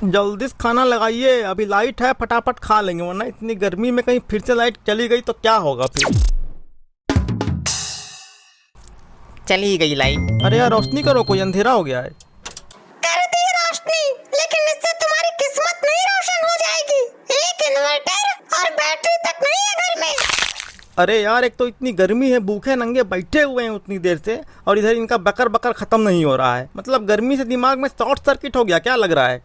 जल्दी से खाना लगाइए, अभी लाइट है, फटाफट खा लेंगे, वरना इतनी गर्मी में कहीं फिर से लाइट चली गई तो क्या होगा फिर। चली गई लाइट। अरे यार रोशनी करो, कोई अंधेरा हो गया है। कर दी रोशनी, लेकिन इससे तुम्हारी किस्मत नहीं रोशन हो जाएगी। एक इन्वर्टर और बैटरी तक नहीं है घर में। अरे यार एक तो इतनी गर्मी है, भूखे नंगे बैठे हुए हैं उतनी देर से, और इधर इनका बकर बकर खत्म नहीं हो रहा है। मतलब गर्मी से दिमाग में शॉर्ट सर्किट हो गया क्या लग रहा है।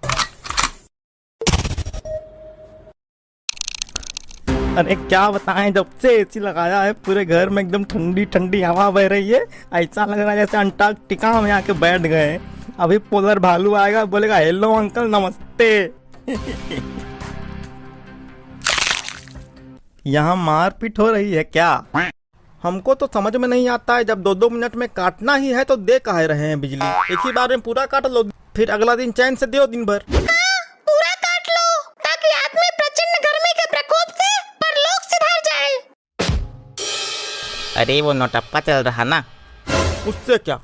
अरे क्या बताएं, जब से एसी लगाया है पूरे घर में एकदम ठंडी ठंडी हवा बह रही है। ऐसा लग रहा है जैसे अंटार्कटिका में आके बैठ गए। अभी पोलर भालू आएगा, बोलेगा हेलो अंकल नमस्ते। यहाँ मारपीट हो रही है क्या? हमको तो समझ में नहीं आता है, जब 2-2 मिनट में काटना ही है तो दे काहे रहे हैं बिजली। एक ही बार में पूरा काट लो, फिर अगला दिन चैन से दो दिन भर। पूरा काट लो ताकि आदमी प्रचंड गर्मी के प्रकोप से परलोक सिधार जाए। अरे वो नोटप्पा चल रहा ना, उससे क्या?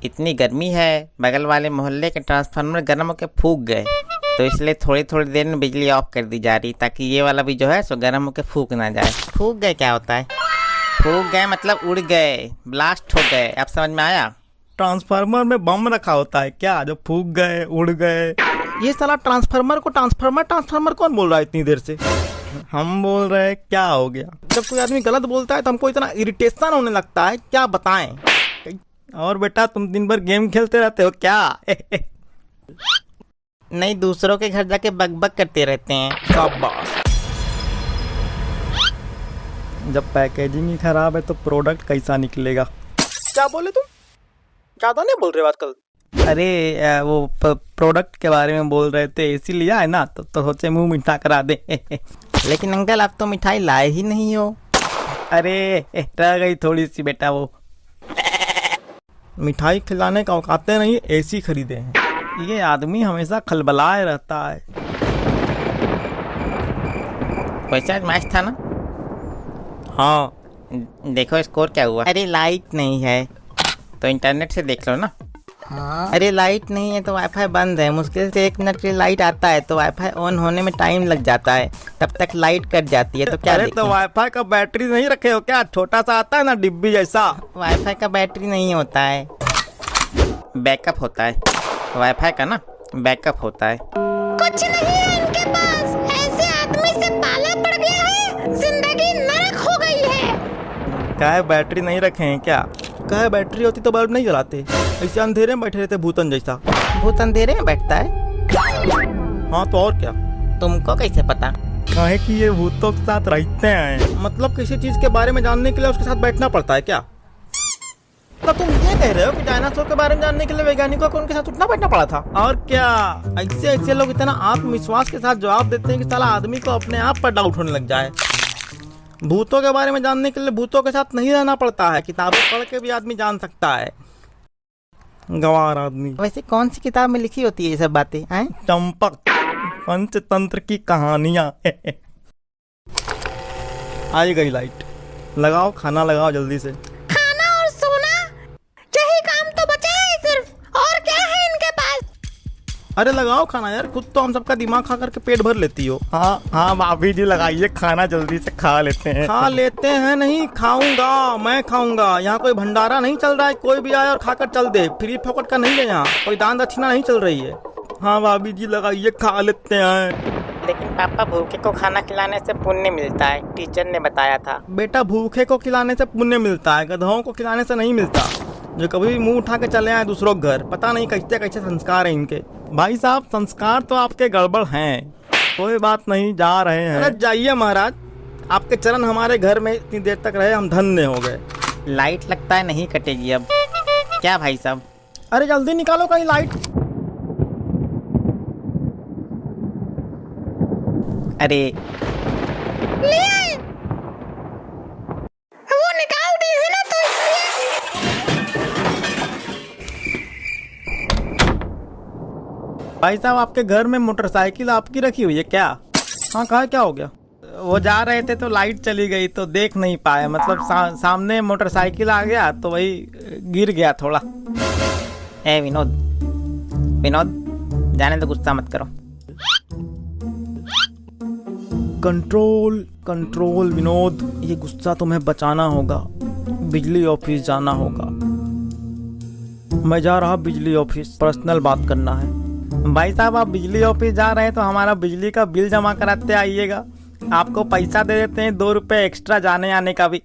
इतनी गर्मी है, बगल वाले मोहल्ले के ट्रांसफार्मर गर्म होकर फूक गए, तो इसलिए थोड़ी थोड़ी देर में बिजली ऑफ कर दी जा रही, ताकि ये वाला भी जो है सो गर्म होकर फूक ना जाए। फूक गए क्या होता है? फूक गए मतलब उड़ गए, ब्लास्ट हो गए। अब समझ में आया? ट्रांसफार्मर में बम रखा होता है क्या जो फूक गए उड़ गए? ये साला ट्रांसफार्मर को ट्रांसफार्मर कौन बोल रहा है इतनी देर से? हम बोल रहे हैं क्या हो गया। जब कोई आदमी गलत बोलता है तो हमको इतना इरिटेशन होने लगता है, क्या बताएं। और बेटा तुम दिन भर गेम खेलते रहते हो क्या? नहीं, दूसरों के घर जाके बकबक करते रहते हैं। शाबाश। जब पैकेजिंग ही खराब है तो प्रोडक्ट कैसा निकलेगा? क्या बोले तुम? ज्यादा नहीं बोल रहे हो आजकल। अरे वो प्रोडक्ट के बारे में बोल रहे थे, एसी लिया है ना तो सोचे मुंह मीठा करा दे। लेकिन अंकल आप तो मिठाई लाए ही नहीं हो। अरे रह गई थोड़ी सी बेटा, वो मिठाई खिलाने का औकाते नहीं, एसी खरीदे हैं। ये आदमी हमेशा खलबलाए रहता है। वैसे आज मैच था ना? हाँ। देखो स्कोर क्या हुआ। अरे लाइट नहीं है तो इंटरनेट से देख लो ना। हाँ? अरे लाइट नहीं है तो वाईफाई बंद है, मुश्किल से 1 मिनट के लिए लाइट आता है तो वाईफाई ऑन होने में टाइम लग जाता है, तब तक लाइट कट जाती है तो क्या अरे देखें? तो वाईफाई का बैटरी नहीं रखे हो क्या? छोटा सा आता है ना डिब्बी जैसा। वाईफाई का बैटरी नहीं होता है, बैकअप होता है। वाईफाई का ना बैकअप होता है। कुछ नहीं है इनके पास, ऐसे आदमी से पाला पड़ गया है, जिंदगी नरक हो गई है। क्या बैटरी नहीं रखे हैं क्या? क्या बैटरी होती तो बल्ब नहीं जलाते, ऐसे अंधेरे में बैठे रहते भूतन जैसा। भूत अंधेरे में बैठता है? हाँ तो और क्या? तुमको कैसे पता? काहे कि ये भूतों के साथ रहते हैं। मतलब किसी चीज के बारे में जानने के लिए उसके साथ बैठना पड़ता है क्या? तो तुम ये कह रहे हो कि डायनासोर के बारे में जानने के लिए वैज्ञानिकों को उनके साथ उठना बैठना पड़ा था? और क्या, ऐसे ऐसे लोग इतना आत्मविश्वास के साथ जवाब देते हैं कि साला आदमी को अपने आप पर डाउट होने लग जाए। भूतों के बारे में जानने के लिए भूतों के साथ नहीं रहना पड़ता है, किताबें पढ़ के भी आदमी जान सकता है। गंवार आदमी। वैसे कौन सी किताब में लिखी होती है ये सब बातें हैं? चंपक पंचतंत्र की कहानियां। आई गई लाइट, लगाओ खाना लगाओ जल्दी से। खाना और सोना, यही काम तो बचा है सिर्फ, और क्या है इनके पास? अरे लगाओ खाना यार, खुद तो हम सबका दिमाग खा करके पेट भर लेती हो। हाँ हाँ भाभी जी लगाइए खाना, जल्दी से खा लेते हैं। खा लेते हैं नहीं, खाऊंगा, मैं खाऊंगा। यहाँ कोई भंडारा नहीं चल रहा है, कोई भी आए और खाकर चल दे। फ्री फोकट का नहीं है यहाँ, कोई दान दक्षिणा नहीं चल रही है। हाँ भाभी जी लगाइए, खा लेते हैं। लेकिन पापा भूखे को खाना खिलाने से पुण्य मिलता है, टीचर ने बताया था। बेटा भूखे को खिलाने से पुण्य मिलता है, गधों को खिलाने से नहीं मिलता। जो कभी भी मुंह उठा के चले आए दूसरों के घर, पता नहीं कैसे कैसे संस्कार है इनके। भाई साहब संस्कार तो आपके गड़बड़ हैं, कोई बात नहीं, जा रहे हैं। अरे जाइए महाराज, आपके चरण हमारे घर में इतनी देर तक रहे, हम धन्य हो गए। लाइट लगता है नहीं कटेगी अब। क्या भाई साहब? अरे जल्दी निकालो कहीं लाइट। अरे ले आए। वो निकाल दी है ना, तो इसलिए। भाई साहब आपके घर में मोटरसाइकिल आपकी रखी हुई है क्या? हाँ कहा, क्या हो गया? वो जा रहे थे तो लाइट चली गई तो देख नहीं पाए, मतलब सामने मोटरसाइकिल आ गया तो वही गिर गया थोड़ा। ए विनोद, विनोद जाने तो गुस्सा मत करो। कंट्रोल कंट्रोल विनोद, ये गुस्सा तुम्हें बचाना होगा। बिजली ऑफिस जाना होगा। मैं जा रहा बिजली ऑफिस, पर्सनल बात करना है। भाई साहब आप बिजली ऑफिस जा रहे हैं तो हमारा बिजली का बिल जमा कराते आइएगा। आपको पैसा दे देते हैं 2 रुपए एक्स्ट्रा जाने आने का भी।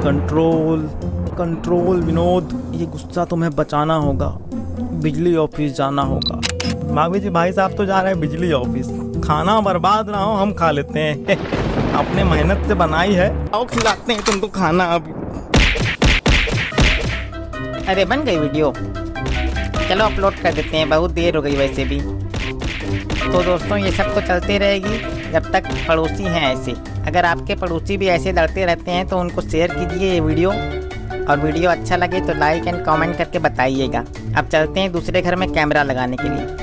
कंट्रोल कंट्रोल विनोद, ये गुस्सा तुम्हें बचाना होगा। बिजली ऑफिस जाना होगा। भाभी जी, भाई साहब तो जा रहे हैं बिजली ऑफिस। खाना बर्बाद ना हो, हम खा लेते हैं। अपने मेहनत से बनाई है, आओ खिलाते हैं तुमको खाना अभी। अरे बन गई वीडियो, चलो अपलोड कर देते हैं, बहुत देर हो गई वैसे भी। तो दोस्तों ये सब तो चलते रहेगी जब तक पड़ोसी हैं ऐसे। अगर आपके पड़ोसी भी ऐसे लड़ते रहते हैं तो उनको शेयर कीजिए ये वीडियो, और वीडियो अच्छा लगे तो लाइक एंड कमेंट करके बताइएगा। अब चलते हैं दूसरे घर में कैमरा लगाने के लिए।